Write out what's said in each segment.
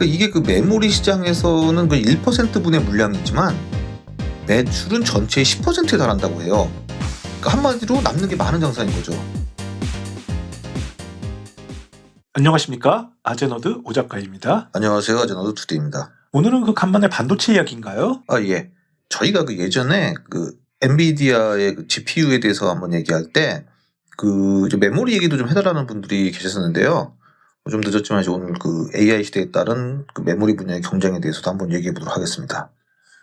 이게 그 메모리 시장에서는 그 1% 분의 물량이지만 매출은 전체의 10%에 달한다고 해요. 한마디로 남는 게 많은 장사인 거죠. 안녕하십니까? 아제너드 오 작가입니다. 안녕하세요. 아제너드 투데이입니다. 오늘은 그 간만에 반도체 이야기인가요? 예. 저희가 그 예전에 그 엔비디아의 그 GPU에 대해서 한번 얘기할 때 그 메모리 얘기도 좀 해달라는 분들이 계셨었는데요. 좀 늦었지만 이제 오늘 그 AI 시대에 따른 그 메모리 분야의 경쟁에 대해서도 한번 얘기해 보도록 하겠습니다.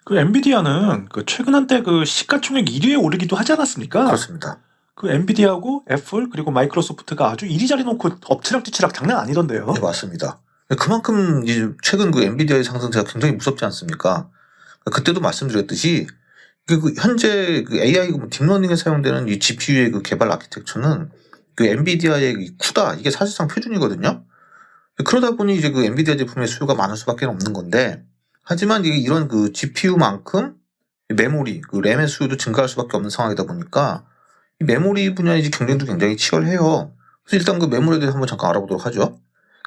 그 엔비디아는 그 최근 한때 그 시가총액 1위에 오르기도 하지 않았습니까? 그렇습니다. 그 엔비디아하고 애플 그리고 마이크로소프트가 아주 이리저리 놓고 엎치락뒤치락 장난 아니던데요. 네, 맞습니다. 그만큼 이제 최근 그 엔비디아의 상승세가 굉장히 무섭지 않습니까? 그때도 말씀드렸듯이 그 현재 그 AI 딥러닝에 사용되는 이 GPU의 그 개발 아키텍처는 그 엔비디아의 이 CUDA 이게 사실상 표준이거든요. 그러다 보니 이제 그 엔비디아 제품의 수요가 많을 수밖에 없는 건데, 하지만 이런 그 GPU만큼 메모리, 그 램의 수요도 증가할 수밖에 없는 상황이다 보니까 이 메모리 분야의 이제 경쟁도 굉장히 치열해요. 그래서 일단 그 메모리에 대해서 한번 잠깐 알아보도록 하죠.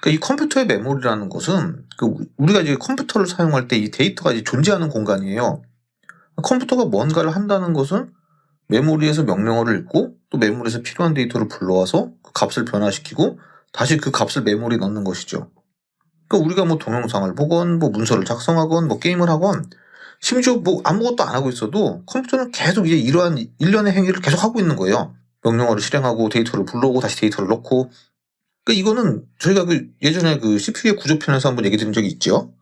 이 컴퓨터의 메모리라는 것은 그 우리가 이제 컴퓨터를 사용할 때 이 데이터가 이제 존재하는 공간이에요. 컴퓨터가 뭔가를 한다는 것은 메모리에서 명령어를 읽고 또 메모리에서 필요한 데이터를 불러와서 그 값을 변화시키고 다시 그 값을 메모리에 넣는 것이죠. 우리가 뭐 동영상을 보건 뭐 문서를 작성하건 뭐 게임을 하건 심지어 뭐 아무것도 안 하고 있어도 컴퓨터는 계속 이제 이러한 일련의 행위를 계속 하고 있는 거예요. 명령어를 실행하고 데이터를 불러오고 다시 데이터를 넣고. 이거는 저희가 그 예전에 그 CPU의 구조편에서 한번 얘기 드린 적이 있죠.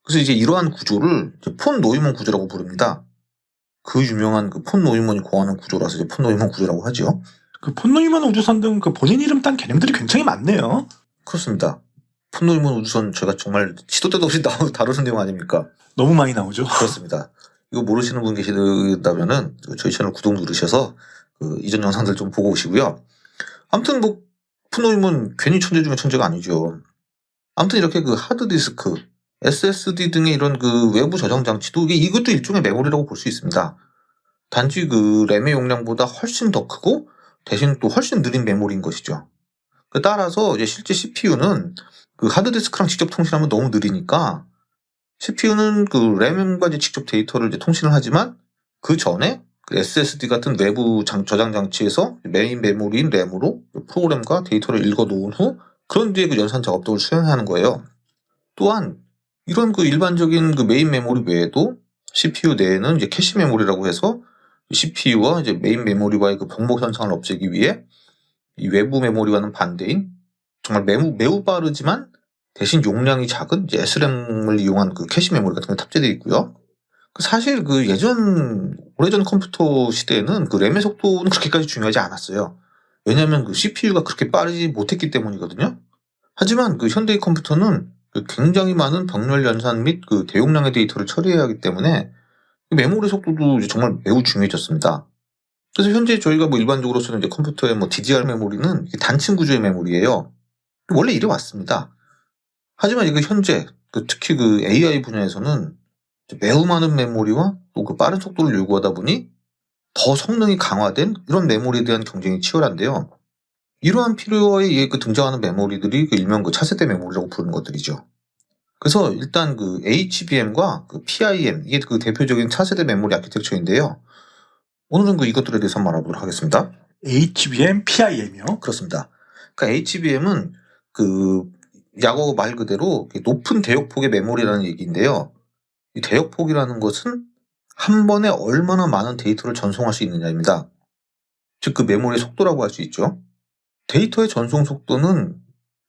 그래서 이제 이러한 구조를 이제 폰 노이먼 구조라고 부릅니다. 그 유명한 그 폰 노이먼이 고안한 구조라서 이제 폰 노이먼 구조라고 하죠. 그 폰노이먼 우주선 등 그 본인 이름 딴 개념들이 굉장히 많네요. 그렇습니다. 폰 노이먼 우주선 제가 정말 시도 때도 없이 다루는 내용 아닙니까? 너무 많이 나오죠. 그렇습니다. 이거 모르시는 분 계시다면은 저희 채널 구독 누르셔서 그 이전 영상들 좀 보고 오시고요. 아무튼 뭐 폰 노이먼 괜히 천재 중에 천재가 아니죠. 아무튼 이렇게 그 하드디스크, SSD 등의 이런 그 외부 저장 장치도 이것도 일종의 메모리라고 볼 수 있습니다. 단지 그 램의 용량보다 훨씬 더 크고 대신 또 훨씬 느린 메모리인 것이죠. 따라서 이제 실제 CPU는 그 하드디스크랑 직접 통신하면 너무 느리니까 CPU는 그 램과 이제 직접 데이터를 이제 통신을 하지만 그 전에 그 SSD 같은 외부 저장 장치에서 메인 메모리인 램으로 프로그램과 데이터를 읽어 놓은 후 그런 뒤에 그 연산 작업들을 수행해야 하는 거예요. 또한 이런 그 일반적인 그 메인 메모리 외에도 CPU 내에는 이제 캐시 메모리라고 해서 CPU와 이제 메인 메모리와의 그 병목 현상을 없애기 위해 이 외부 메모리와는 반대인 정말 매우 빠르지만 대신 용량이 작은 이제 SRAM을 이용한 그 캐시 메모리 같은 게 탑재되어 있고요. 사실 그 오래전 컴퓨터 시대에는 그 램의 속도는 그렇게까지 중요하지 않았어요. 왜냐하면 그 CPU가 그렇게 빠르지 못했기 때문이거든요. 하지만 그 현대의 컴퓨터는 그 굉장히 많은 병렬 연산 및 그 대용량의 데이터를 처리해야 하기 때문에 메모리 속도도 이제 정말 매우 중요해졌습니다. 그래서 현재 저희가 뭐 일반적으로 쓰는 이제 컴퓨터의 뭐 DDR 메모리는 단층 구조의 메모리예요. 원래 이래 왔습니다. 하지만 현재 특히 그 AI 분야에서는 매우 많은 메모리와 또 그 빠른 속도를 요구하다 보니 더 성능이 강화된 이런 메모리에 대한 경쟁이 치열한데요. 이러한 필요에 의해 그 등장하는 메모리들이 그 일명 그 차세대 메모리라고 부르는 것들이죠. 그래서 일단 그 HBM과 그 PIM 이게 그 대표적인 차세대 메모리 아키텍처인데요. 오늘은 그 이것들에 대해서 한번 알아보도록 하겠습니다. HBM, PIM이요? 그렇습니다. HBM은 그 약어 말 그대로 높은 대역폭의 메모리라는 얘기인데요. 이 대역폭이라는 것은 한 번에 얼마나 많은 데이터를 전송할 수 있느냐입니다. 즉 그 메모리의 속도라고 할 수 있죠. 데이터의 전송 속도는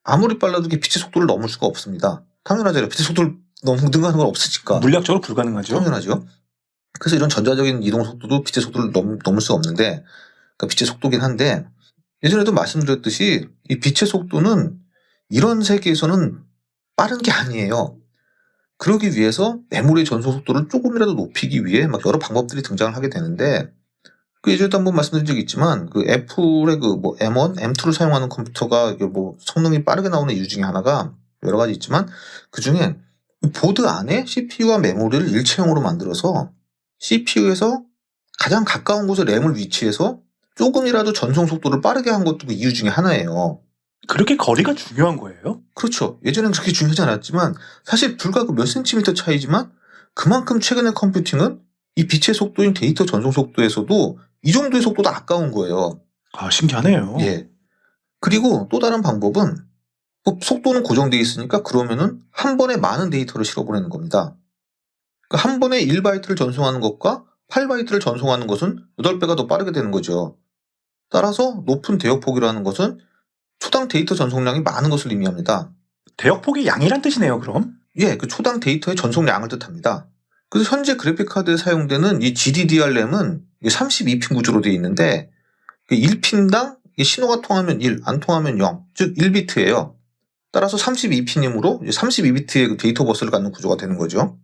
아무리 빨라도 빛의 속도를 넘을 수가 없습니다. 당연하죠. 빛의 속도를 능가하는 건 없으니까. 물리학적으로 불가능하죠. 당연하죠. 그래서 이런 전자적인 이동 속도도 빛의 속도를 넘을 수가 없는데, 빛의 속도긴 한데, 예전에도 말씀드렸듯이 이 빛의 속도는 이런 세계에서는 빠른 게 아니에요. 그러기 위해서 메모리의 전송 속도를 조금이라도 높이기 위해 막 여러 방법들이 등장을 하게 되는데, 예전에도 한번 말씀드린 적이 있지만 그 애플의 그 뭐 M1, M2를 사용하는 컴퓨터가 뭐 성능이 빠르게 나오는 이유 중에 하나가 여러 가지 있지만 그 중에 보드 안에 CPU와 메모리를 일체형으로 만들어서 CPU에서 가장 가까운 곳에 램을 위치해서 조금이라도 전송 속도를 빠르게 한 것도 그 이유 중에 하나예요. 그렇게 거리가 중요한 거예요? 그렇죠. 예전엔 그렇게 중요하지 않았지만 사실 불과 그 몇 센티미터 차이지만 그만큼 최근의 컴퓨팅은 이 빛의 속도인 데이터 전송 속도에서도 이 정도의 속도도 아까운 거예요. 아, 신기하네요. 예. 그리고 또 다른 방법은 뭐 속도는 고정돼 있으니까 그러면은 한 번에 많은 데이터를 실어 보내는 겁니다. 그러니까 한 번에 1바이트를 전송하는 것과 8바이트를 전송하는 것은 8배가 더 빠르게 되는 거죠. 따라서 높은 대역폭이라는 것은 초당 데이터 전송량이 많은 것을 의미합니다. 대역폭의 양이란 뜻이네요, 그럼? 예, 그 초당 데이터의 전송량을 뜻합니다. 그래서 현재 그래픽카드에 사용되는 이 GDDR램은 32핀 구조로 되어 있는데 1핀당 신호가 통하면 1, 안 통하면 0, 즉 1비트예요. 따라서 32핀이므로 32비트의 데이터 버스를 갖는 구조가 되는 거죠.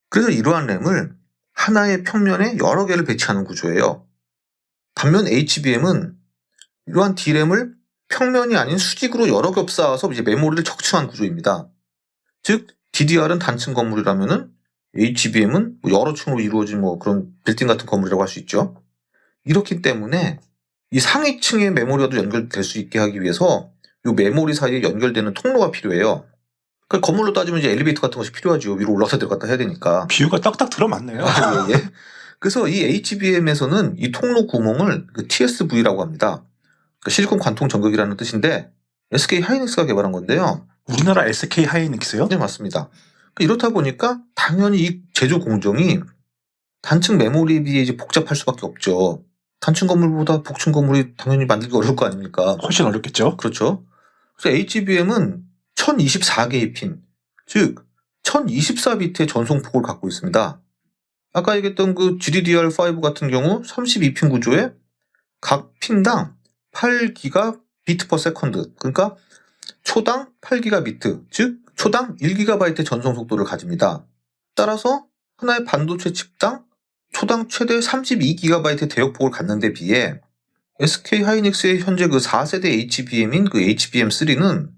그래서 이러한 램을 하나의 평면에 여러 개를 배치하는 구조예요. 반면 HBM은 이러한 D램을 평면이 아닌 수직으로 여러 겹 쌓아서 이제 메모리를 적층한 구조입니다. 즉 DDR은 단층 건물이라면은 HBM은 여러 층으로 이루어진 그런 빌딩 같은 건물이라고 할 수 있죠. 이렇기 때문에 이 상위층의 메모리와도 연결될 수 있게 하기 위해서 이 메모리 사이에 연결되는 통로가 필요해요. 그러니까 건물로 따지면 이제 엘리베이터 같은 것이 필요하죠. 위로 올라가서 내려갔다 해야 되니까. 비유가 딱딱 들어맞네요. 예, 예. 그래서 이 HBM에서는 이 통로 구멍을 그 TSV라고 합니다. 그러니까 실리콘 관통 전극이라는 뜻인데 SK 하이닉스가 개발한 건데요. 우리나라 SK 하이닉스요? 네, 맞습니다. 이렇다 보니까 당연히 이 제조 공정이 단층 메모리에 비해 이제 복잡할 수밖에 없죠. 단층 건물보다 복층 건물이 당연히 만들기 어려울 거 아닙니까? 훨씬 어렵겠죠? 그렇죠. 그래서 HBM은 1024개의 핀, 즉 1024비트의 전송폭을 갖고 있습니다. 아까 얘기했던 그 GDDR5 같은 경우 32핀 구조에 각 핀당 8기가비트/s, 그러니까 초당 8기가비트, 즉 초당 1기가바이트의 전송 속도를 가집니다. 따라서 하나의 반도체 칩당 초당 최대 32기가바이트의 대역폭을 갖는 데 비해 SK 하이닉스의 현재 그 4세대 HBM인 그 HBM3는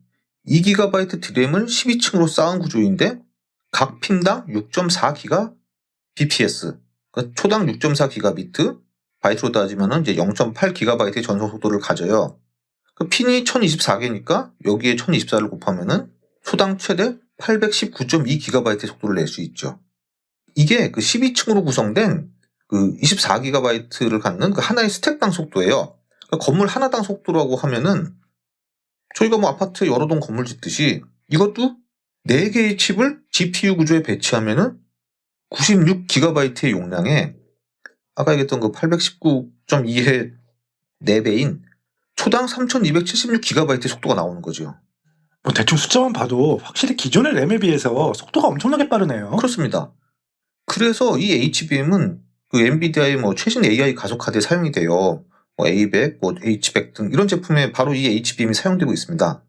2기가바이트 D램을 12층으로 쌓은 구조인데 각 핀당 6.4기가 bps, 그러니까 초당 6.4기가비트, 바이트로 따지면 이제 0.8기가바이트의 전송 속도를 가져요. 그 핀이 1024개니까 여기에 1024를 곱하면은 초당 최대 819.2기가바이트의 속도를 낼 수 있죠. 이게 그 12층으로 구성된 그 24기가바이트를 갖는 그 하나의 스택당 속도예요. 그러니까 건물 하나당 속도라고 하면은 저희가 아파트 여러 동 건물 짓듯이 이것도 4개의 칩을 GPU 구조에 배치하면은 96기가바이트의 용량에 아까 얘기했던 그 819.2의 4배인 초당 3276기가바이트의 속도가 나오는 거죠. 대충 숫자만 봐도 확실히 기존의 램에 비해서 속도가 엄청나게 빠르네요. 그렇습니다. 그래서 이 HBM은 그 엔비디아의 최신 AI 가속 카드에 사용이 돼요. A100, H100 등 이런 제품에 바로 이 HBM이 사용되고 있습니다.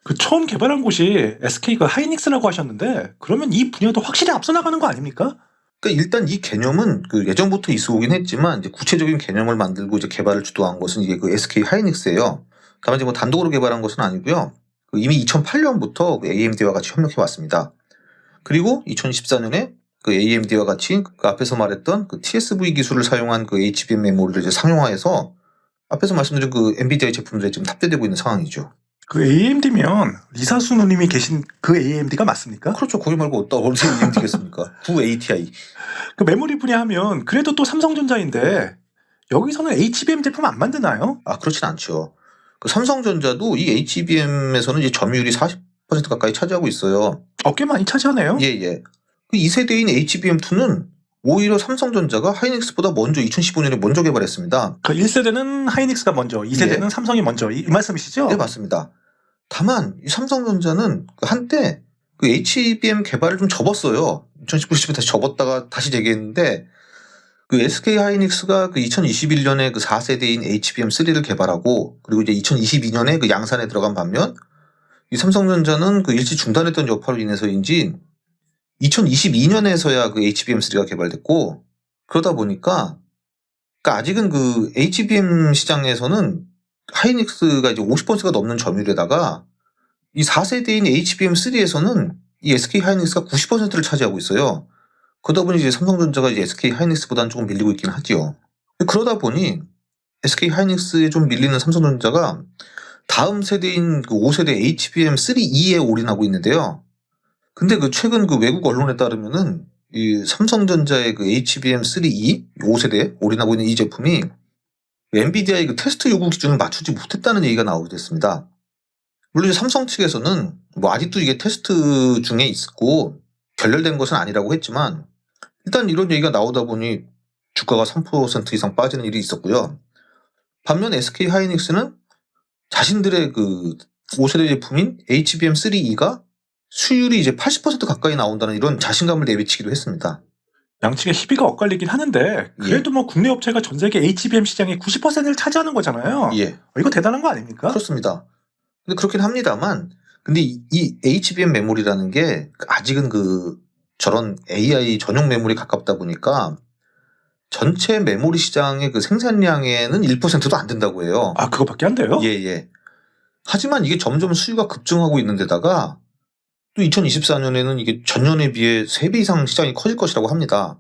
그 처음 개발한 곳이 SK 그 하이닉스라고 하셨는데 그러면 이 분야도 확실히 앞서 나가는 거 아닙니까? 그러니까 일단 이 개념은 그 예전부터 있어 오긴 했지만 이제 구체적인 개념을 만들고 이제 개발을 주도한 것은 이게 그 SK 하이닉스예요. 다만 이제 단독으로 개발한 것은 아니고요. 이미 2008년부터 그 AMD와 같이 협력해 왔습니다. 그리고 2014년에 그 AMD와 같이 그 앞에서 말했던 그 TSV 기술을 사용한 그 HBM 메모리를 이제 상용화해서 앞에서 말씀드린 그 엔비디아의 제품들에 지금 탑재되고 있는 상황이죠. 그 AMD면 리사수 누님이 계신 그 AMD가 맞습니까? 그렇죠. 거기 말고 어디서 AMD겠습니까? 구 ATI. 그 메모리 분야 하면 그래도 또 삼성전자인데 여기서는 HBM 제품 안 만드나요? 아, 그렇진 않죠. 그 삼성전자도 이 HBM에서는 이제 점유율이 40% 가까이 차지하고 있어요. 꽤 많이 차지하네요. 예, 예. 그 2세대인 HBM2는 오히려 삼성전자가 하이닉스보다 먼저 2015년에 먼저 개발했습니다. 그 1세대는 하이닉스가 먼저, 2세대는 예. 삼성이 먼저 이 말씀이시죠? 네, 맞습니다. 다만 이 삼성전자는 한때 그 HBM 개발을 좀 접었어요. 2019년에 다시 접었다가 다시 재개했는데 그 SK 하이닉스가 그 2021년에 그 4세대인 HBM3를 개발하고 그리고 이제 2022년에 그 양산에 들어간 반면 이 삼성전자는 그 일시 중단했던 여파로 인해서인지 2022년에서야 그 HBM3가 개발됐고 그러다 보니까 그러니까 아직은 그 HBM 시장에서는 하이닉스가 이제 50%가 넘는 점유율에다가 이 4세대인 HBM3에서는 이 SK 하이닉스가 90%를 차지하고 있어요. 그러다 보니 이제 삼성전자가 이제 SK 하이닉스보다는 조금 밀리고 있긴 하지요. 그러다 보니 SK 하이닉스에 좀 밀리는 삼성전자가 다음 세대인 그 5세대 HBM3E에 올인하고 있는데요. 근데 그 최근 그 외국 언론에 따르면은 이 삼성전자의 그 HBM3E 5세대 올인하고 있는 이 제품이 엔비디아의 그 테스트 요구 기준을 맞추지 못했다는 얘기가 나오게 됐습니다. 물론 이제 삼성 측에서는 뭐 아직도 이게 테스트 중에 있고 결렬된 것은 아니라고 했지만 일단 이런 얘기가 나오다 보니 주가가 3% 이상 빠지는 일이 있었고요. 반면 SK 하이닉스는 자신들의 그 5세대 제품인 HBM3E가 수율이 이제 80% 가까이 나온다는 이런 자신감을 내비치기도 했습니다. 양측의 희비가 엇갈리긴 하는데 그래도 뭐 국내 업체가 전 세계 HBM 시장의 90%를 차지하는 거잖아요. 예, 이거 대단한 거 아닙니까? 그렇습니다. 근데 그렇긴 합니다만, 근데 이 HBM 메모리라는 게 아직은 그 저런 AI 전용 메모리에 가깝다 보니까 전체 메모리 시장의 그 생산량에는 1%도 안 된다고 해요. 아, 그거밖에 안 돼요? 예, 예. 하지만 이게 점점 수요가 급증하고 있는 데다가 또 2024년에는 이게 전년에 비해 3배 이상 시장이 커질 것이라고 합니다.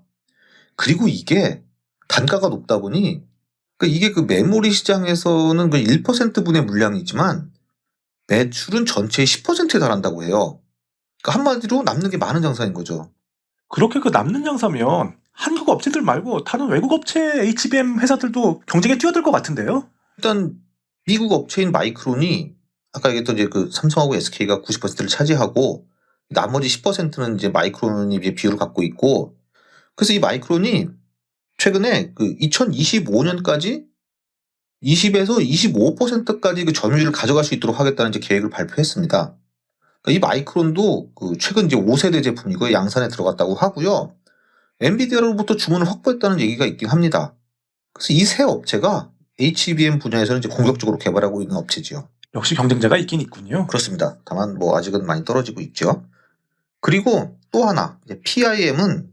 그리고 이게 단가가 높다 보니 이게 그 메모리 시장에서는 그 1%분의 물량이지만 매출은 전체의 10%에 달한다고 해요. 그러니까 한마디로 남는 게 많은 장사인 거죠. 그렇게 그 남는 장사면 한국 업체들 말고 다른 외국 업체 HBM 회사들도 경쟁에 뛰어들 것 같은데요? 일단 미국 업체인 마이크론이 아까 얘기했던 이제 그 삼성하고 SK가 90%를 차지하고 나머지 10%는 이제 마이크론이 이제 비율을 갖고 있고, 그래서 이 마이크론이 최근에 그 2025년까지 20에서 25%까지 그 점유율을 가져갈 수 있도록 하겠다는 이제 계획을 발표했습니다. 그러니까 이 마이크론도 그 최근 이제 5세대 제품이고 양산에 들어갔다고 하고요. 엔비디아로부터 주문을 확보했다는 얘기가 있긴 합니다. 그래서 이 세 업체가 HBM 분야에서는 이제 공격적으로 개발하고 있는 업체지요. 역시 경쟁자가 있긴 있군요. 그렇습니다. 다만 뭐 아직은 많이 떨어지고 있죠. 그리고 또 하나, 이제 PIM은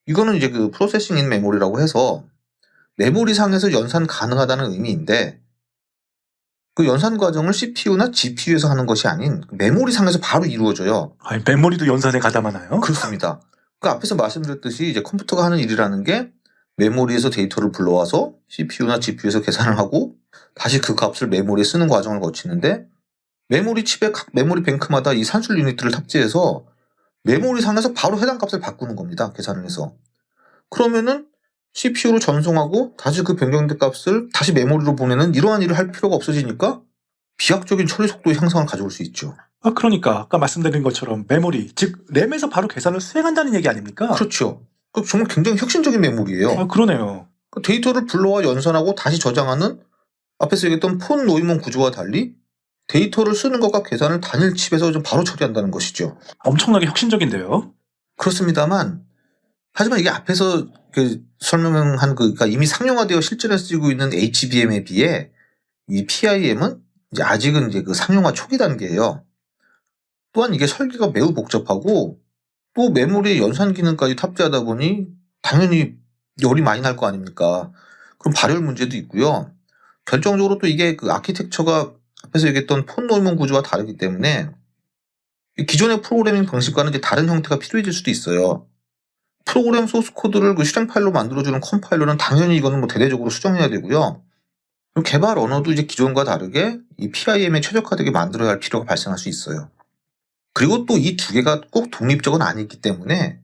이거는 이제 그 프로세싱 인 메모리라고 해서 메모리 상에서 연산 가능하다는 의미인데 그 연산 과정을 CPU나 GPU에서 하는 것이 아닌 메모리 상에서 바로 이루어져요. 아니, 메모리도 연산에 가담하나요? 그렇습니다. 그 앞에서 말씀드렸듯이 이제 컴퓨터가 하는 일이라는 게 메모리에서 데이터를 불러와서 CPU나 GPU에서 계산을 하고 다시 그 값을 메모리에 쓰는 과정을 거치는데 메모리 칩의 각 메모리 뱅크마다 이 산술 유니트를 탑재해서 메모리 상에서 바로 해당 값을 바꾸는 겁니다. 계산을 해서. 그러면은 CPU로 전송하고 다시 그 변경된 값을 다시 메모리로 보내는 이러한 일을 할 필요가 없어지니까 비약적인 처리 속도 향상을 가져올 수 있죠. 아, 그러니까 아까 말씀드린 것처럼 메모리, 즉 램에서 바로 계산을 수행한다는 얘기 아닙니까? 그렇죠. 정말 굉장히 혁신적인 메모리예요. 아, 그러네요. 데이터를 불러와 연산하고 다시 저장하는 앞에서 얘기했던 폰 노이몬 구조와 달리 데이터를 쓰는 것과 계산을 단일 칩에서 좀 바로 처리한다는 것이죠. 엄청나게 혁신적인데요. 그렇습니다만 하지만 이게 앞에서 그 설명한 그러니까 이미 상용화되어 실전에 쓰이고 있는 HBM에 비해 이 PIM은 이제 아직은 이제 그 상용화 초기 단계예요. 또한 이게 설계가 매우 복잡하고 또 메모리에 연산 기능까지 탑재하다 보니 당연히 열이 많이 날 거 아닙니까? 그럼 발열 문제도 있고요. 결정적으로 또 이게 그 아키텍처가 앞에서 얘기했던 폰 노이몬 구조와 다르기 때문에 기존의 프로그래밍 방식과는 이제 다른 형태가 필요해질 수도 있어요. 프로그램 소스 코드를 그 실행 파일로 만들어주는 컴파일러는 당연히 이거는 뭐 대대적으로 수정해야 되고요. 그리고 개발 언어도 이제 기존과 다르게 이 PIM에 최적화되게 만들어야 할 필요가 발생할 수 있어요. 그리고 또 이 두 개가 꼭 독립적은 아니기 때문에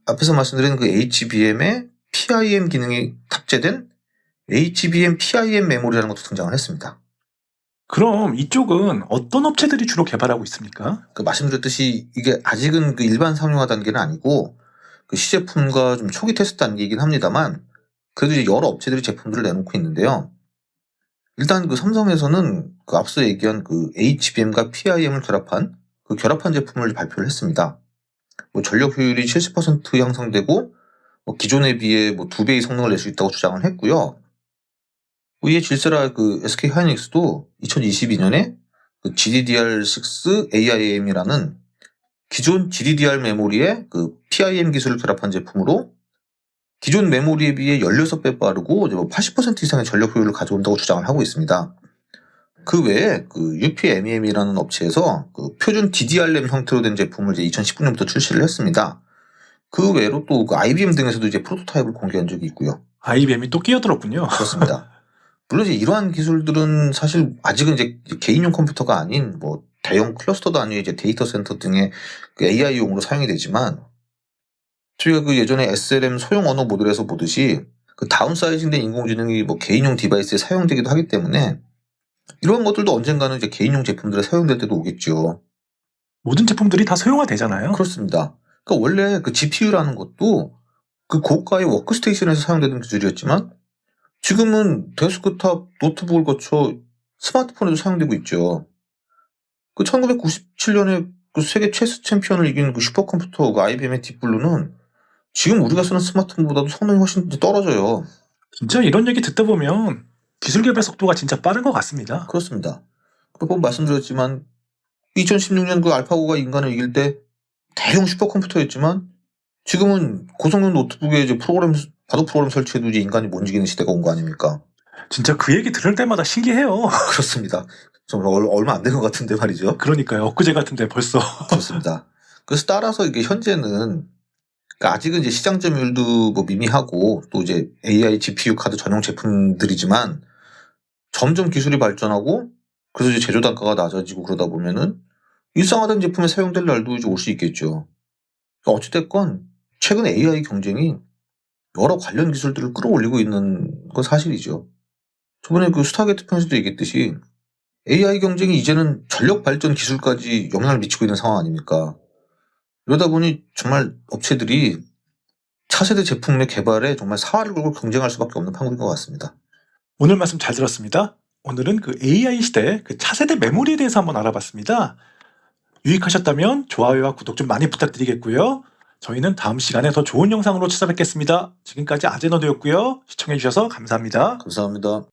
앞에서 말씀드린 그 HBM에 PIM 기능이 탑재된 HBM PIM 메모리라는 것도 등장을 했습니다. 그럼 이쪽은 어떤 업체들이 주로 개발하고 있습니까? 그 말씀드렸듯이 이게 아직은 그 일반 상용화 단계는 아니고 그 시제품과 좀 초기 테스트 단계이긴 합니다만 그래도 이제 여러 업체들이 제품들을 내놓고 있는데요. 일단 그 삼성에서는 그 앞서 얘기한 그 HBM과 PIM을 결합한 그 결합한 제품을 발표를 했습니다. 뭐 전력 효율이 70% 향상되고 뭐 기존에 비해 뭐 2배의 성능을 낼 수 있다고 주장을 했고요. 이에 질세라 그 SK 하이닉스도 2022년에 그 GDDR6 AIM이라는 기존 GDDR 메모리에 그 PIM 기술을 결합한 제품으로 기존 메모리에 비해 16배 빠르고 이제 뭐 80% 이상의 전력 효율을 가져온다고 주장을 하고 있습니다. 그 외에 그 UPMEM이라는 업체에서 그 표준 DDR-램 형태로 된 제품을 이제 2019년부터 출시를 했습니다. 그 외로 또 그 IBM 등에서도 이제 프로토타입을 공개한 적이 있고요. IBM이 또 끼어들었군요. 그렇습니다. 물론 이제 이러한 기술들은 사실 아직은 이제 개인용 컴퓨터가 아닌 뭐 대형 클러스터 단위의 이제 데이터 센터 등의 그 AI용으로 사용이 되지만 저희가 그 예전에 SLM 소형 언어 모델에서 보듯이 그 다운사이징된 인공지능이 뭐 개인용 디바이스에 사용되기도 하기 때문에 이런 것들도 언젠가는 이제 개인용 제품들에 사용될 때도 오겠죠. 모든 제품들이 다 소형화되잖아요. 그렇습니다. 그러니까 원래 그 GPU라는 것도 그 고가의 워크스테이션에서 사용되는 기술이었지만 지금은 데스크탑, 노트북을 거쳐 스마트폰에도 사용되고 있죠. 그 1997년에 그 세계 체스 챔피언을 이긴 그 슈퍼컴퓨터 그 IBM의 딥블루는 지금 우리가 쓰는 스마트폰보다도 성능이 훨씬 떨어져요. 진짜 이런 얘기 듣다 보면 기술 개발 속도가 진짜 빠른 것 같습니다. 그렇습니다. 몇 말씀드렸지만 2016년 그 알파고가 인간을 이길 때 대형 슈퍼컴퓨터였지만 지금은 고성능 노트북에 이제 바둑 프로그램 설치해도 이제 인간이 못 이기는 시대가 온 거 아닙니까? 진짜 그 얘기 들을 때마다 신기해요. 그렇습니다. 좀 얼마 안 된 것 같은데 말이죠. 그러니까요. 엊그제 같은데 벌써. 그렇습니다. 그래서 따라서 이게 현재는 그러니까 아직은 이제 시장 점유율도 뭐 미미하고 또 이제 AI GPU 카드 전용 제품들이지만 점점 기술이 발전하고 그래서 이제 제조 단가가 낮아지고 그러다 보면은 일상화된 제품에 사용될 날도 이제 올 수 있겠죠. 그러니까 어찌됐건 최근 AI 경쟁이 여러 관련 기술들을 끌어올리고 있는 건 사실이죠. 저번에 그 스타게이트 편에서도 얘기했듯이 AI 경쟁이 이제는 전력 발전 기술까지 영향을 미치고 있는 상황 아닙니까? 이러다 보니 정말 업체들이 차세대 제품의 개발에 정말 사활을 걸고 경쟁할 수밖에 없는 판국인 것 같습니다. 오늘 말씀 잘 들었습니다. 오늘은 그 AI 시대 그 차세대 메모리에 대해서 한번 알아봤습니다. 유익하셨다면 좋아요와 구독 좀 많이 부탁드리겠고요. 저희는 다음 시간에 더 좋은 영상으로 찾아뵙겠습니다. 지금까지 아제너드였고요. 시청해주셔서 감사합니다. 감사합니다.